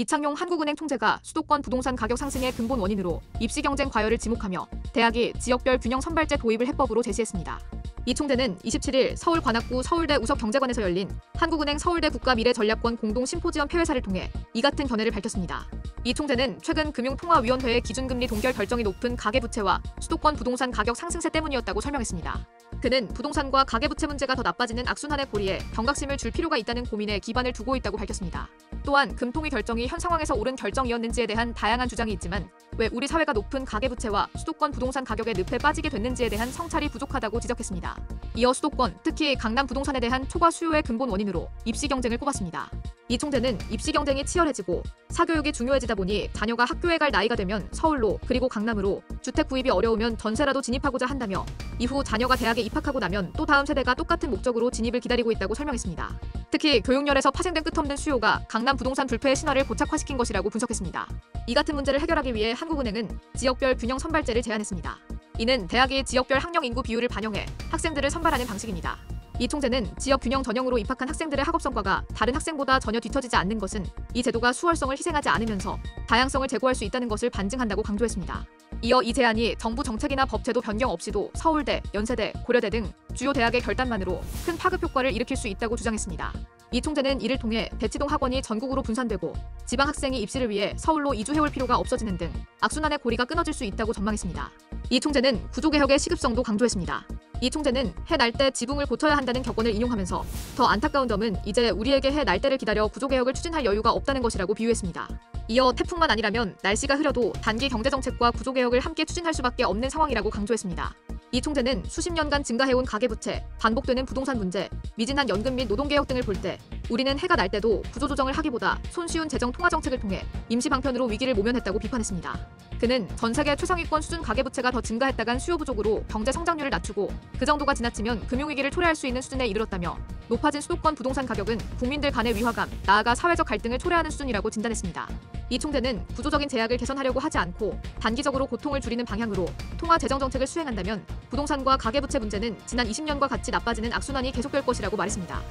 이창용 한국은행 총재가 수도권 부동산 가격 상승의 근본 원인으로 입시 경쟁 과열을 지목하며 대학이 지역별 균형 선발제 도입을 해법으로 제시했습니다. 이 총재는 27일 서울관악구 서울대 우석경제관에서 열린 한국은행 서울대 국가미래전략권 공동 심포지엄 폐회사를 통해 이 같은 견해를 밝혔습니다. 이 총재는 최근 금융통화위원회의 기준금리 동결 결정이 높은 가계부채와 수도권 부동산 가격 상승세 때문이었다고 설명했습니다. 그는 부동산과 가계부채 문제가 더 나빠지는 악순환의 고리에 경각심을 줄 필요가 있다는 고민에 기반을 두고 있다고 밝혔습니다. 또한 금통위 결정이 현 상황에서 옳은 결정이었는지에 대한 다양한 주장이 있지만 왜 우리 사회가 높은 가계부채와 수도권 부동산 가격의 늪에 빠지게 됐는지에 대한 성찰이 부족하다고 지적했습니다. 이어 수도권, 특히 강남 부동산에 대한 초과 수요의 근본 원인으로 입시 경쟁을 꼽았습니다. 이 총재는 입시 경쟁이 치열해지고 사교육이 중요해지다 보니 자녀가 학교에 갈 나이가 되면 서울로 그리고 강남으로 주택 구입이 어려우면 전세라도 진입하고자 한다며 이후 자녀가 대학에 입학하고 나면 또 다음 세대가 똑같은 목적으로 진입을 기다리고 있다고 설명했습니다. 특히 교육열에서 파생된 끝없는 수요가 강남 부동산 불패의 신화를 고착화시킨 것이라고 분석했습니다. 이 같은 문제를 해결하기 위해 한국은행은 지역별 균형 선발제를 제안했습니다. 이는 대학이 지역별 학령 인구 비율을 반영해 학생들을 선발하는 방식입니다. 이 총재는 지역 균형 전형으로 입학한 학생들의 학업 성과가 다른 학생보다 전혀 뒤처지지 않는 것은 이 제도가 수월성을 희생하지 않으면서 다양성을 제고할 수 있다는 것을 반증한다고 강조했습니다. 이어 이 제안이 정부 정책이나 법 제도 변경 없이도 서울대, 연세대, 고려대 등 주요 대학의 결단만으로 큰 파급 효과를 일으킬 수 있다고 주장했습니다. 이 총재는 이를 통해 대치동 학원이 전국으로 분산되고 지방 학생이 입시를 위해 서울로 이주해올 필요가 없어지는 등 악순환의 고리가 끊어질 수 있다고 전망했습니다. 이 총재는 구조개혁의 시급성도 강조했습니다. 이 총재는 해 날 때 지붕을 고쳐야 한다는 격언을 인용하면서 더 안타까운 점은 이제 우리에게 해 날 때를 기다려 구조개혁을 추진할 여유가 없다는 것이라고 비유했습니다. 이어 태풍만 아니라면 날씨가 흐려도 단기 경제정책과 구조개혁을 함께 추진할 수밖에 없는 상황이라고 강조했습니다. 이 총재는 수십 년간 증가해온 가계부채, 반복되는 부동산 문제, 미진한 연금 및 노동개혁 등을 볼 때 우리는 해가 날 때도 구조조정을 하기보다 손쉬운 재정 통화정책을 통해 임시 방편으로 위기를 모면했다고 비판했습니다. 그는 전 세계 최상위권 수준 가계부채가 더 증가했다간 수요 부족으로 경제 성장률을 낮추고 그 정도가 지나치면 금융위기를 초래할 수 있는 수준에 이르렀다며 높아진 수도권 부동산 가격은 국민들 간의 위화감, 나아가 사회적 갈등을 초래하는 수준이라고 진단했습니다. 이 총재는 구조적인 제약을 개선하려고 하지 않고 단기적으로 고통을 줄이는 방향으로 통화 재정 정책을 수행한다면 부동산과 가계부채 문제는 지난 20년과 같이 나빠지는 악순환이 계속될 것이라고 말했습니다.